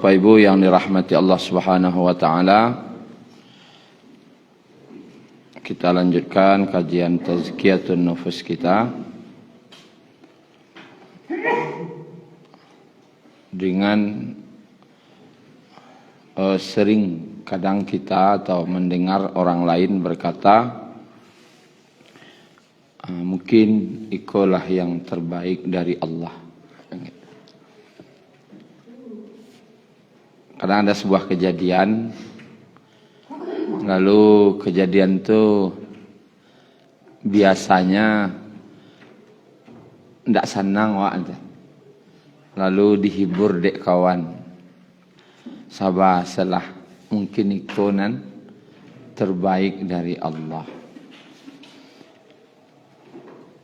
Bapak Ibu yang dirahmati Allah Subhanahu wa taala, kita lanjutkan kajian tazkiyatun nufus kita dengan sering kadang kita atau mendengar orang lain berkata, mungkin ikulah yang terbaik dari Allah. Kadang ada sebuah kejadian, lalu kejadian itu biasanya ndak senang wak, lalu dihibur dek kawan, sabar salah mungkin ikonan terbaik dari Allah.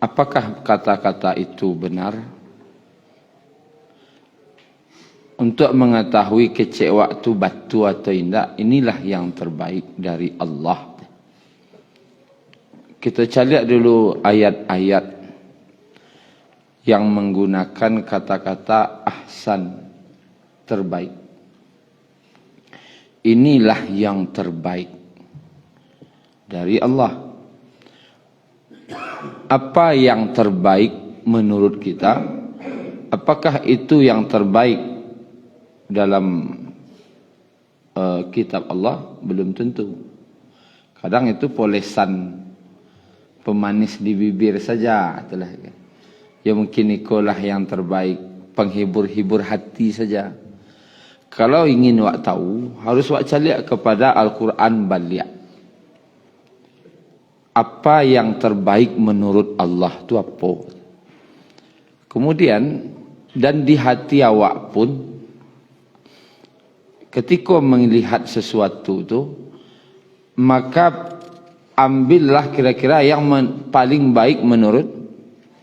Apakah kata-kata itu benar? Untuk mengetahui kecewa itu batu atau tidak, inilah yang terbaik dari Allah. Kita cari dulu ayat-ayat yang menggunakan kata-kata ahsan, terbaik. Inilah yang terbaik dari Allah. Apa yang terbaik menurut kita? Apakah itu yang terbaik dalam kitab Allah? Belum tentu. Kadang itu polesan pemanis di bibir saja, itulah. Ya mungkin itulah yang terbaik, penghibur-hibur hati saja. Kalau ingin wak tahu, harus wak cari kepada Al-Quran balik. Apa yang terbaik menurut Allah itu apa? Kemudian, dan di hati awak pun, ketika melihat sesuatu itu, maka ambillah kira-kira yang paling baik menurut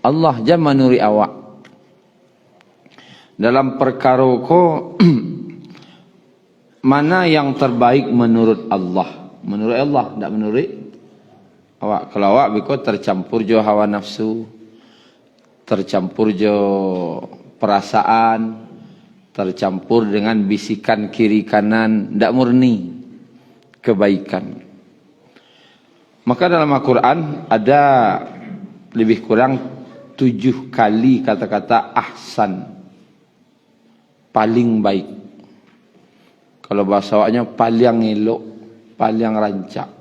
Allah, jangan menurut awak. Dalam perkara ko mana yang terbaik menurut Allah? Menurut Allah, tidak menurut awak. Kalau awak biko tercampur jo hawa nafsu, tercampur jo perasaan, tercampur dengan bisikan kiri kanan, tidak murni kebaikan. Maka dalam Al-Quran ada lebih kurang 7 kali kata-kata ahsan, paling baik. Kalau bahasa awaknya paling elok, paling rancak.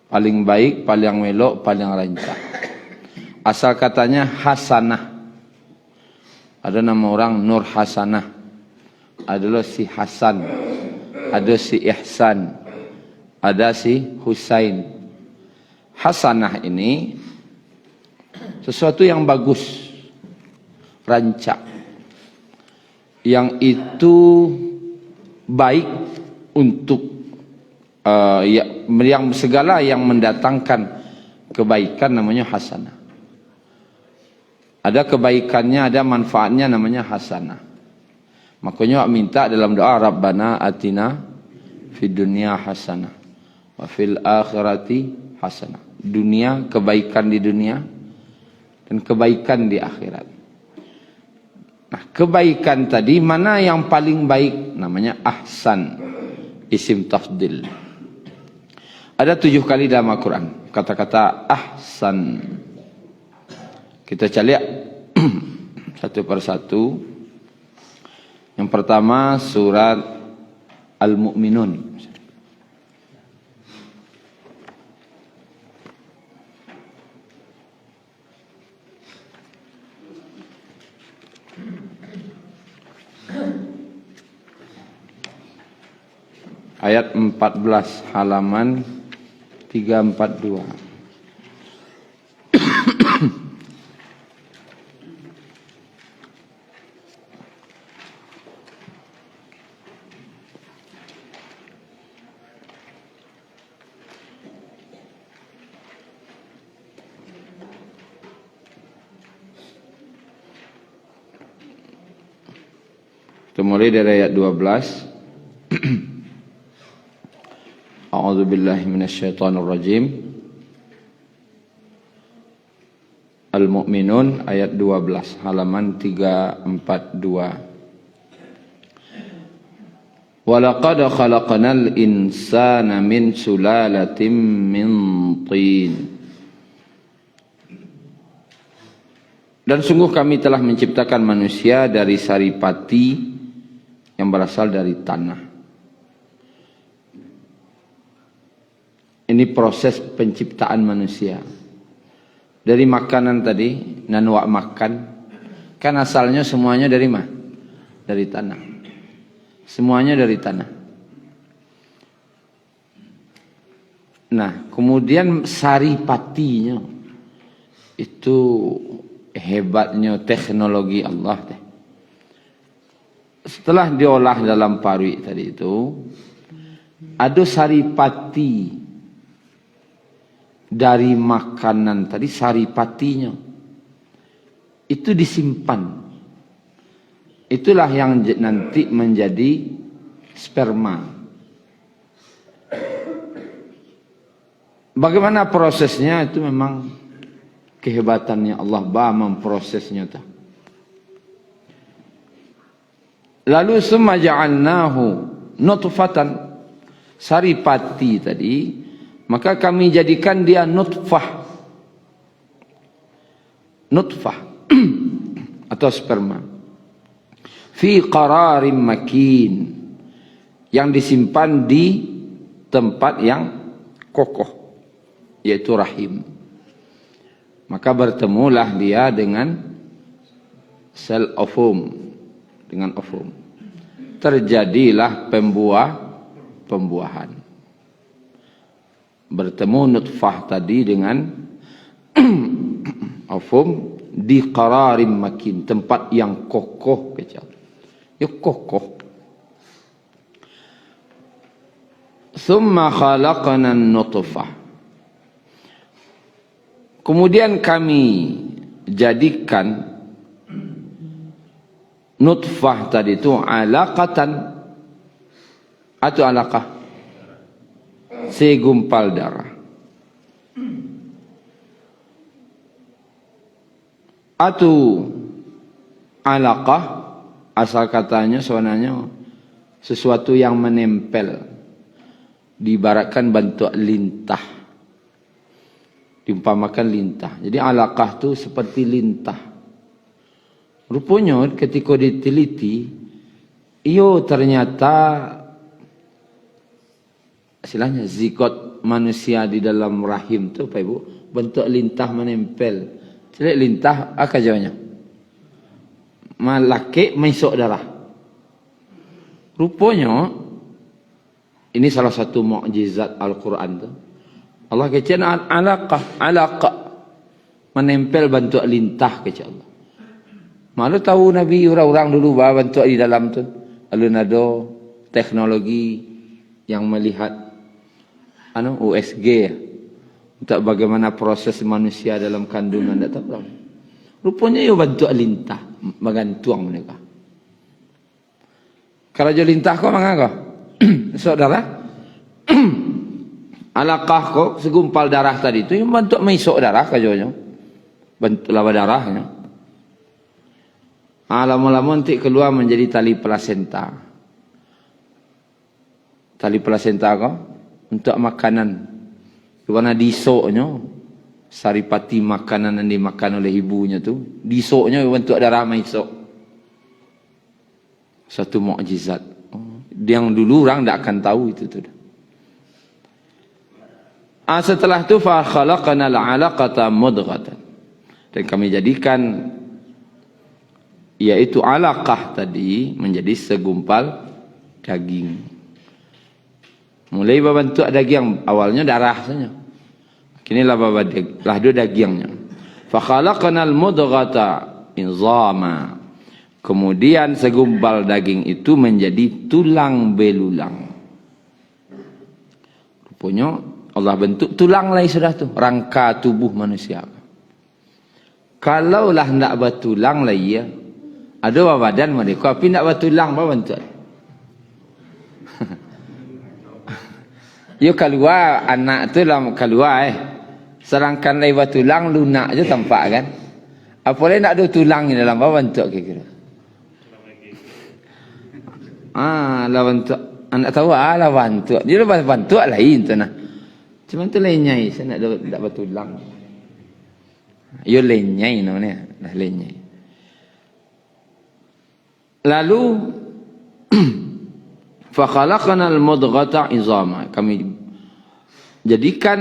Paling baik, paling elok, paling rancak. Asal katanya hasanah. Ada nama orang Nur Hasanah, adalah si Hasan, ada si Ihsan, ada si Husain. Hasanah ini sesuatu yang bagus, rancak, yang itu baik untuk yang segala yang mendatangkan kebaikan namanya hasanah. Ada kebaikannya, ada manfaatnya, namanya hasanah. Makanya minta dalam doa, Rabbana atina fid dunya hasanah wa fil akhirati hasanah. Dunia, kebaikan di dunia, dan kebaikan di akhirat. Nah, kebaikan tadi mana yang paling baik? Namanya ahsan, isim tafdil. Ada 7 kali dalam Al-Quran kata-kata ahsan. Kita cari satu persatu. Yang pertama surat Al-Mu'minun. Ayat 14 halaman 342. Kita mulai dari ayat 12. A'udzu billahi minasyaitonir rajim. Al-Mu'minun ayat 12 halaman 342. Walaqad khalaqnal insana min sulalatin min tin. Dan sungguh kami telah menciptakan manusia dari saripati yang berasal dari tanah. Ini proses penciptaan manusia. Dari makanan tadi, nanwak makan, kan asalnya semuanya dari mana? Dari tanah. Semuanya dari tanah. Nah, kemudian saripatinya, itu hebatnya teknologi Allah teh. Setelah diolah dalam parui tadi itu, ada saripati dari makanan tadi, saripatinya itu disimpan. Itulah yang nanti menjadi sperma. Bagaimana prosesnya, itu memang kehebatannya Allah memprosesnya. Lalu summa ja'alnahu nutfatan, saripati tadi, maka kami jadikan dia nutfah. Nutfah atau sperma. Fi qararin makin, yang disimpan di tempat yang kokoh, yaitu rahim. Maka bertemulah dia dengan sel ovum, dengan ovum. Terjadilah pembuahan. Bertemu nutfah tadi dengan ovum di qararin makin, tempat yang kokoh kecil. Ya kokoh. Thumma khalaqna an-nutfah. Kemudian kami jadikan nutfah tadi itu alaqatan atau alaqah, segumpal darah. Atau alaqah, asal katanya sebenarnya sesuatu yang menempel, diibaratkan bentuk lintah, diumpamakan lintah. Jadi alaqah itu seperti lintah. Rupanya ketika diteliti, iyo ternyata istilahnya zigot manusia di dalam rahim itu apa ibu? Bentuk lintah menempel. Jadi lintah apa jawabnya? Malaki masuk darah. Rupanya ini salah satu mukjizat Al-Quran tu. Allah kata alaqah, menempel bentuk lintah kata Allah. Malu tahu Nabi orang-orang dulu bawa bentuk di dalam tu. Lalu ada teknologi yang melihat USG untuk bagaimana proses manusia dalam kandungan, tak tahu. Rupanya ia bentuk lintah, menggantung mereka. Kalau jadi lintah kau mengapa? Saudara, alaqah kau segumpal darah tadi itu yang bentuk masuk darah kajonya, bentuk laba darahnya. Lama-lama nanti keluar menjadi tali plasenta. Tali plasenta kau untuk makanan. Karena disoknya, saripati makanan yang dimakan oleh ibunya tu, disoknya bentuk darah masuk. Satu mukjizat. Yang dulu orang tak akan tahu itu tu. Setelah tu fa khalaqnal 'alaqata mudghatan. Dan kami jadikan yaitu alaqah tadi menjadi segumpal daging. Mulai berbentuk daging, awalnya darah saja. Kini lah dagingnya. Fa khalaqnal mudghata izama. Kemudian segumpal daging itu menjadi tulang belulang. Rupanya Allah bentuk tulang lagi sudah tu, rangka tubuh manusia. Kalaulah hendak bertulang lagi ya, ada badan mereka tapi hendak bertulang apa bentuk? Yo keluar anak tu lah keluar serangkan lagi bertulang lunak je tampak kan. Apa lagi nak ada tulang ni dalam apa bentuk kira-kira? Lah bentuk anak tahu lah bantu. Dia lepas bantu lain tu nah. Cuma tu lenyai, saya nak dak bertulang. Yo lenyai namanya, dah lenyai. Lalu fa khalaqnal mudghata izama. Kami jadikan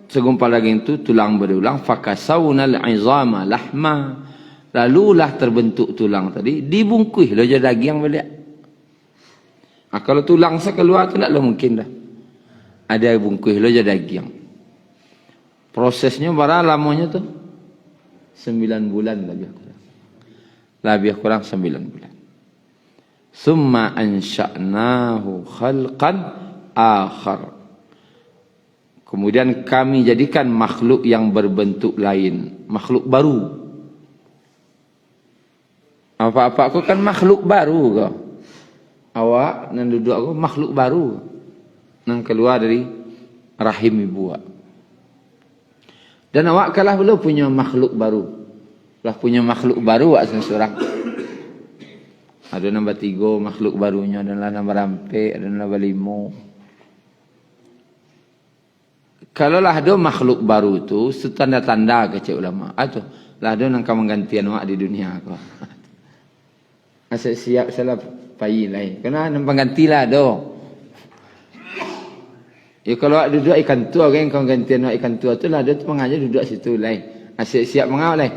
segumpal daging itu tulang berulang, fakasawnal izama lahma. Lalulah terbentuk tulang tadi, dibungkus lo je daging balik. Kalau tulang saya keluar tu taklah mungkin dah. Ada bungkus lo je daging. Prosesnya berapa lamanya tu? 9 bulan lebih kurang. Lebih kurang 9 bulan. Summa ansha'nahu khalqan akhar. Kemudian kami jadikan makhluk yang berbentuk lain, makhluk baru. Apa-apa aku kan makhluk baru kau. Awak nan duduk aku makhluk baru. Nang keluar dari rahim ibu awak. Dan awak kalah belum punya makhluk baru. Lah punya makhluk baru awak seorang. Ada nombor 3 makhluk barunya, ada nombor 4, ada nombor 5. Kalau lah ada makhluk baru tu, setanda-tanda kecil ulama. Atuh, lah ada nang kau menggantian awak di dunia kau. Asyik siap salah payi lain. Kena nampak gantilah do. Ya kalau awak duduk ikan tua kan kau gantian ikan tua tu lah dia tu mengajar duduk situ lain. Asyik siap mengau lain.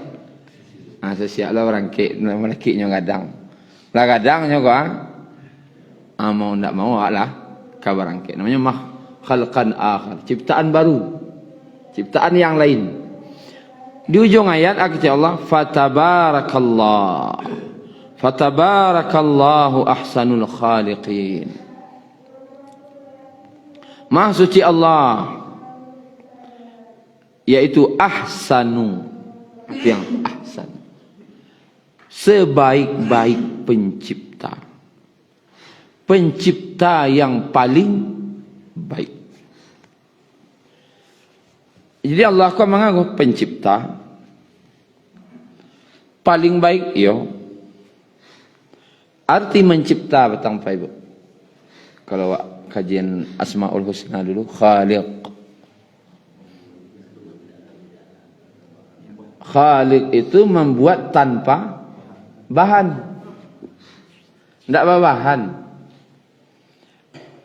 Asyik siap lah orang kek melekiknya kadang. Lah kadangnya kau mau ndak mau lah kabar angket. Namanya khalqan akhar, ciptaan baru. Ciptaan yang lain. Di ujung ayat kata Allah fatabarakallah. Fatabarakallahu ahsanul khaliqin. Maha suci Allah, yaitu ahsanu, yang ahsan, sebaik-baik pencipta, pencipta yang paling baik. Jadi Allah kau mengaku pencipta paling baik. Yo, arti mencipta betang pai bu. Kalau kajian Asmaul Husna dulu, Khaliq. Khaliq itu membuat tanpa bahan. Tidak bahan.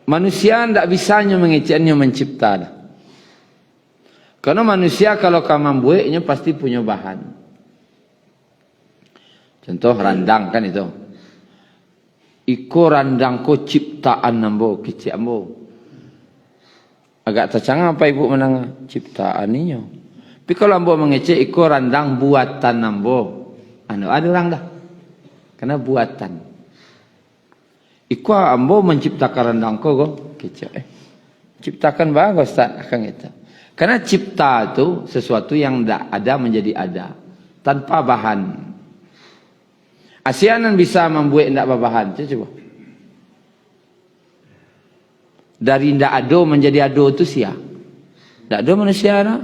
Manusia tidak bisanya mengeceknya mencipta. Karena manusia kalau kau membuatnya pasti punya bahan. Contoh randang kan itu. Iko randang ko ciptaan nambo kecik ambo. Agak tercangah apa ibu menang ciptaan niyo. Tapi kalau ambo mengecek iko randang buatan nambo. Ada orang dah. Karena buatan. Iko ambo menciptakan randang ko kecik. Ciptakan bagus tak akan itu. Karena cipta itu sesuatu yang tidak ada menjadi ada tanpa bahan. Asianan bisa membuat tidak berbahan. Coba. Dari tidak ada menjadi ada itu sia. Tidak ada manusia nak.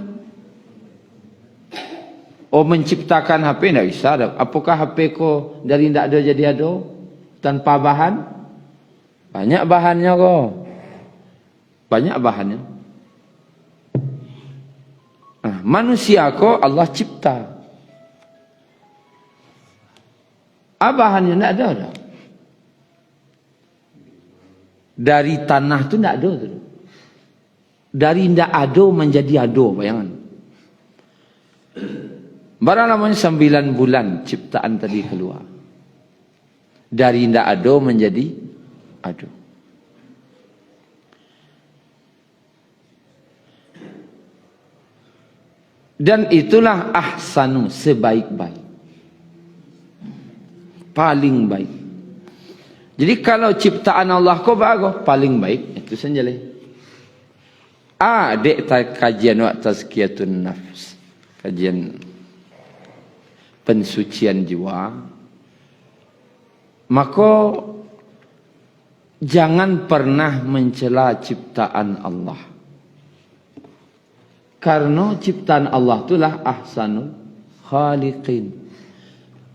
Oh menciptakan HP tidak bisa. Apakah HP ko dari tidak ada jadi ada tanpa bahan? Banyak bahannya kok. Banyak bahannya. Manusia ko Allah cipta. Bahannya tidak ada. Dari tanah tu tidak ada. Dari tidak ada menjadi ada. Bayangan. Barang lamanya 9 bulan ciptaan tadi keluar. Dari tidak ada menjadi ada. Dan itulah ahsanu, sebaik-baik. Paling baik. Jadi kalau ciptaan Allah kau bagus, paling baik itu saja lah. Dek kajian tazkiyatun nafs, kajian pensucian jiwa. Maka jangan pernah mencela ciptaan Allah. Karena ciptaan Allah itulah ahsanul khaliqin.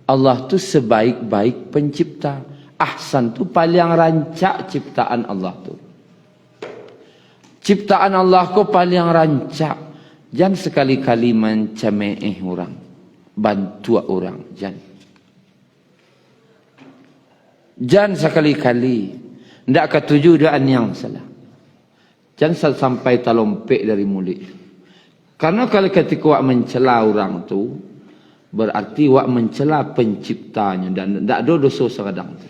Allah tu sebaik-baik pencipta. Ahsan tu paling rancak ciptaan Allah tu. Ciptaan Allah ko paling rancak. Jangan sekali-kali mencemeih orang. Bantu orang. Jangan sekali-kali. Tidak ketuju daan yang salah. Jangan sampai terlompek dari mulut. Karena kalau ketika wak mencela orang tu, berarti wak mencela penciptanya. Dan tidak ada dosa sekadang tu.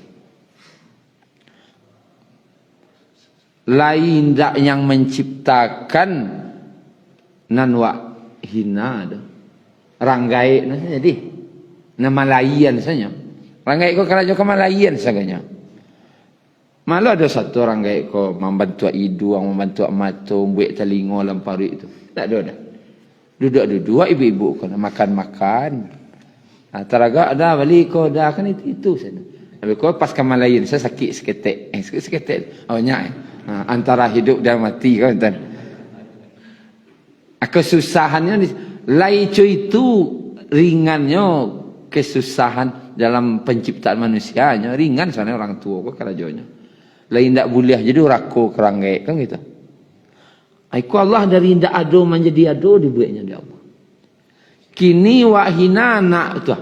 Lain tak yang menciptakan nan wak hina dah. Ranggai na saja di. Nama layan saja. Ranggai ko kalau juga malayan saganya. Malu ada satu ranggai ko membantu hidung, membantu mata, buat telinga lampari itu. Tak ada dah. Duduk-duduk ibu-ibu ko makan-makan. Teraga ada balik ko dah kan itu sana. Habis ko pas kamalayan saya sakit seketik. Seketik. Oh nyak. Antara hidup dan mati kan tuan. Kesusahannya laicu itu ringannya kesusahan dalam penciptaan manusianya ringan soalnya orang tua kok kerajonya. Lain tak boleh jadi rako keranggai kan gitu. Aku Allah dari ndak ado menjadi ado dibuatnya dia Allah. Kini wahina anak tu.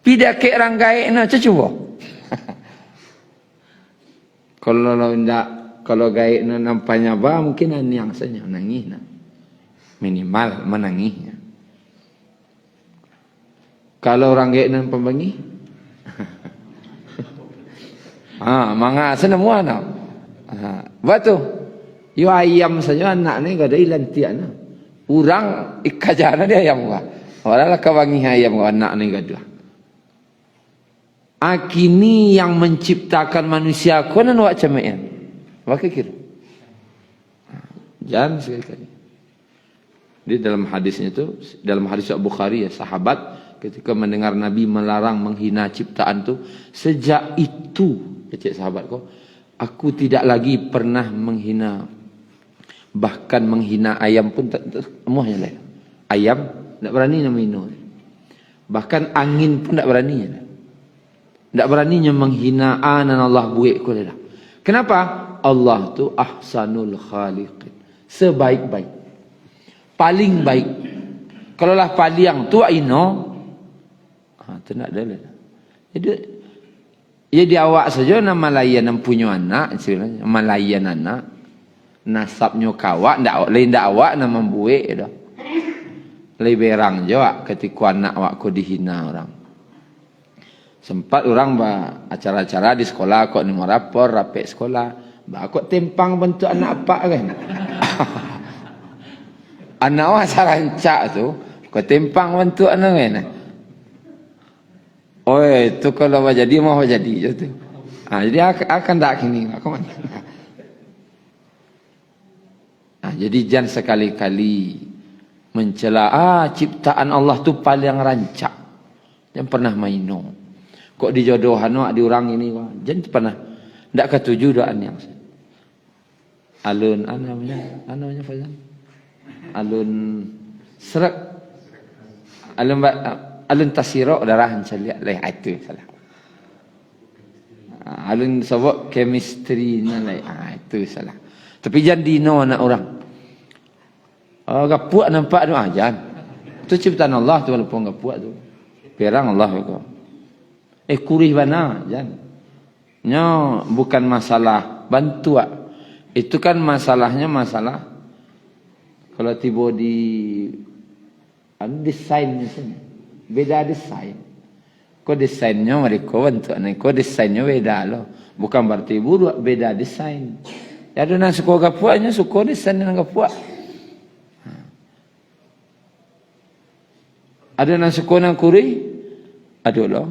Pidak ke ranggai na cuba. Kalau gaik na nampaknya bah mungkin yang saja nangis na. Minimal menangisnya. Kalau orang gaik na pembangi, manga semua na. Batu, yo ayam saja anak ni gak ada ilan tiak na. Orang ikajana dia ayam gua. Walau kawangi ayam gua anak ni gak ada. Akini yang menciptakan manusia ko nan wak cemean. Wak kira. Jangan sekali-kali. Di dalam hadisnya itu, dalam hadis Bukhari ya, sahabat ketika mendengar Nabi melarang menghina ciptaan tu, sejak itu kecil sahabat ko, aku tidak lagi pernah menghina, bahkan menghina ayam pun semuanya lah. Ayam tak berani nak minum. Bahkan angin pun tak berani. Tak beraninya menghina anan Allah buat ko dah. Kenapa? Allah tu ahsanul khaliqin. Sebaik-baik. Paling baik. Kalau lah paling tu ino, tu nak dah. Jadi awak saja nama layan yang punya anak, nama layan anak, nasabnya kawak, lain dak awak nama buat dah. Lebih berang jawab ketika anak awak ko dihina orang. Sempat orang acara-acara di sekolah kok ni rapor rapek sekolah, kok tempang bentuk anak apa kan? Anak wah sarancak tu, kok tempang bentuk anak kan? Oh itu kalau jadi mau jadi tu. Jadi akan tak kini aku mana? Jadi jangan sekali-kali mencela ciptaan Allah tu paling rancak. Jangan pernah maino. Kok dijodohan wak di orang ini wak. Jangan pernah. Tak ketuju doaan yang alun namanya Fazan. Alun serak. Alun tasirok darah hancaliak leh itu salah. Alun sebab chemistry na leh itu salah. Tapi jangan dino anak orang. Gapuak nampak tu jangan. Itu ciptaan Allah tu walaupun gapuak tu. Perang Allah kau. Kurih bana jangan. Nyo bukan masalah bantu. Itu kan masalahnya masalah kalau tiba di desainnya saja. Beda desain. Kau desainnya mereka bantu. Kau desainnya beda loh. Bukan berarti buruk, beda desain. Ya ada yang suka gapuaknya, suka desain yang gapuak. Ada yang suka yang kurih, ada loh.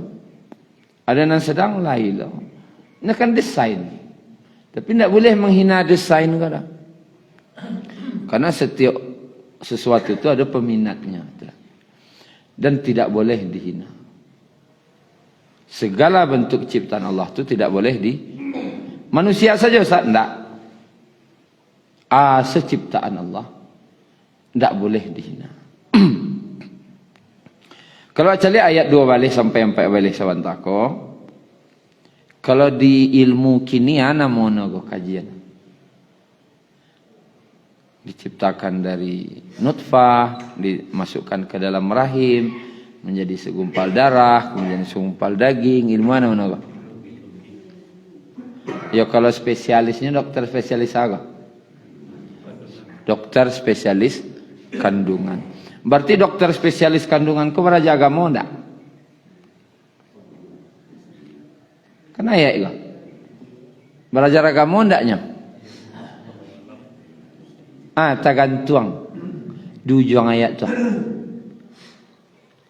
Ada yang sedang lain loh. Ini kan desain. Tapi tidak boleh menghina desain kan? Karena setiap sesuatu itu ada peminatnya. Dan tidak boleh dihina. Segala bentuk ciptaan Allah itu tidak boleh manusia saja Ustaz, tidak. Seciptaan Allah tidak boleh dihina. Kalau cari ayat 2 balik sampai 4 balik sawantako, Kalau di ilmu kimia namono go kajian. Diciptakan dari nutfah, dimasukkan ke dalam rahim, menjadi segumpal darah, kemudian segumpal daging, ilmu namono go. Ya kalau spesialisnya dokter spesialis apa? Dokter spesialis kandungan. Berarti dokter spesialis kandungan kau belajar agama enggak? Kan ayat itu. Belajar agama endaknya? Tergantung di ujung ayat tu.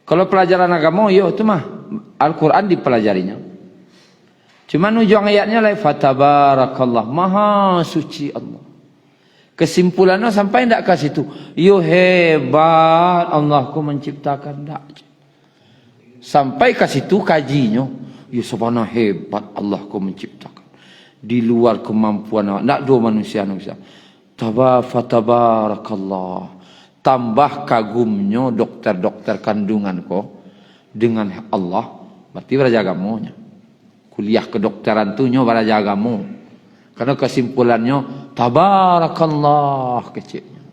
Kalau pelajaran agama, yo itu mah Al-Quran dipelajarinya. Cuman ujung ayatnya lah fatabarakallah, maha suci Allah. Kesimpulannya sampai ndak ke situ. Yo hebat Allahku menciptakan ndak. Sampai ke situ kajinya. Yo subhanallah hebat Allahku menciptakan. Di luar kemampuan awak. Ndak dua manusia. Fatabarakallah. Tambah kagumnya dokter-dokter kandungan kau dengan Allah. Berarti belajar agamanya. Kuliah kedokteran tu nyo belajar agama. Karena kesimpulannya tabarakallah kecilnya.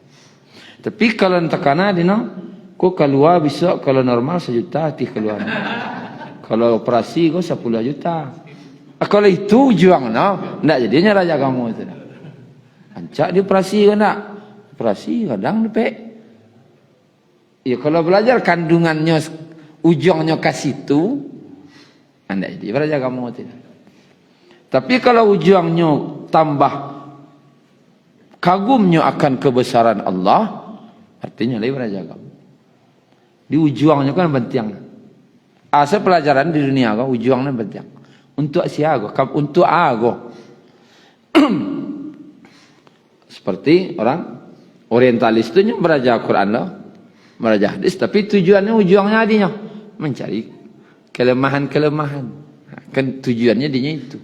Tapi kalau tekanan dina, kau keluar besok kalau normal 1 juta hati keluar. Kalau operasi kau 10 juta. Kalau itu juang nak jadinya raja kamu itu. Ancak di operasi kan nak? Operasi kadang depek. Ya kalau belajar kandungannya ujungnya ke situ, anda jadi raja kamu tidak. Tapi kalau ujungnya tambah kagumnya akan kebesaran Allah, artinya lebih raja kamu. Di ujungnya kan penting. Asal pelajaran di dunia kan ujungnya penting. Untuk siapa? Untuk aku. Seperti orang orientalis itu belajar Quran lah, belajar hadis, tapi tujuannya ujungnya adinya mencari kelemahan-kelemahan. Kan tujuannya dinya itu.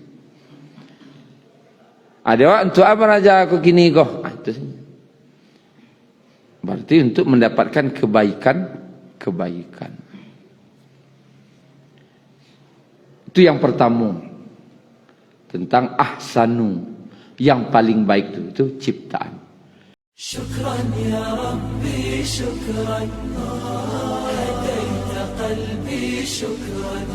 Ada orang untuk apa raja aku gini kok? Itu saja. Berarti untuk mendapatkan kebaikan. Itu yang pertama. Tentang ahsanu, yang paling baik itu ciptaan. Syukran ya Rabbi, syukran. Hadaita qalbi, syukran.